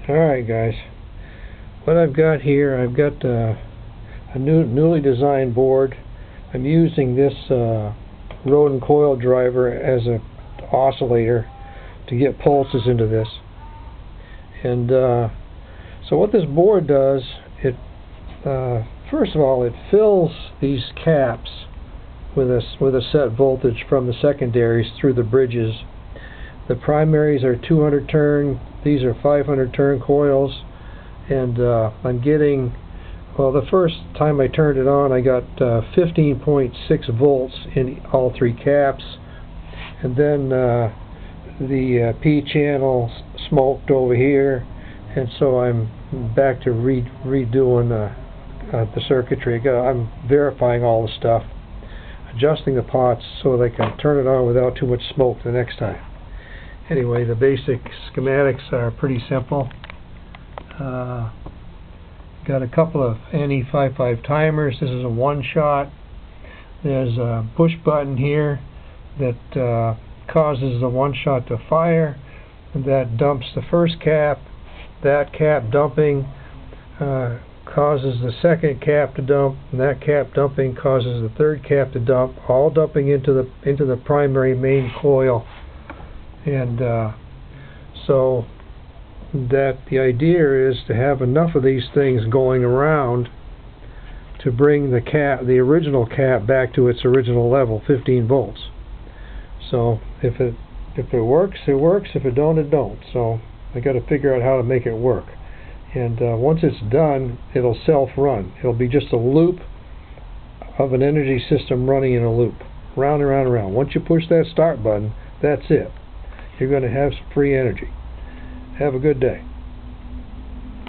Alright guys, what I've got here, I've got a newly designed board. I'm using this rodent coil driver as an oscillator to get pulses into this. And so what this board does, it first of all, it fills these caps with a set voltage from the secondaries through the bridges. The primaries are 200 turn, these are 500 turn coils, and I'm getting, well, the first time I turned it on I got 15.6 volts in all three caps, and then the P channel smoked over here, and so I'm back to redoing the circuitry. I'm verifying all the stuff, adjusting the pots so that I can turn it on without too much smoke the next time. Anyway, the basic schematics are pretty simple. Got a couple of NE55 timers. This is a one-shot. There's a push button here that causes the one-shot to fire, and that dumps the first cap. That cap dumping causes the second cap to dump, and that cap dumping causes the third cap to dump, all dumping into the primary main coil. And so that the idea is to have enough of these things going around to bring the original cap back to its original level, 15 volts. So if it works, it works. If it don't, it don't. So I got to figure out how to make it work. And once it's done, it'll self-run. It'll be just a loop of an energy system running in a loop, round and round and round. Once you push that start button, that's it. You're going to have some free energy. Have a good day.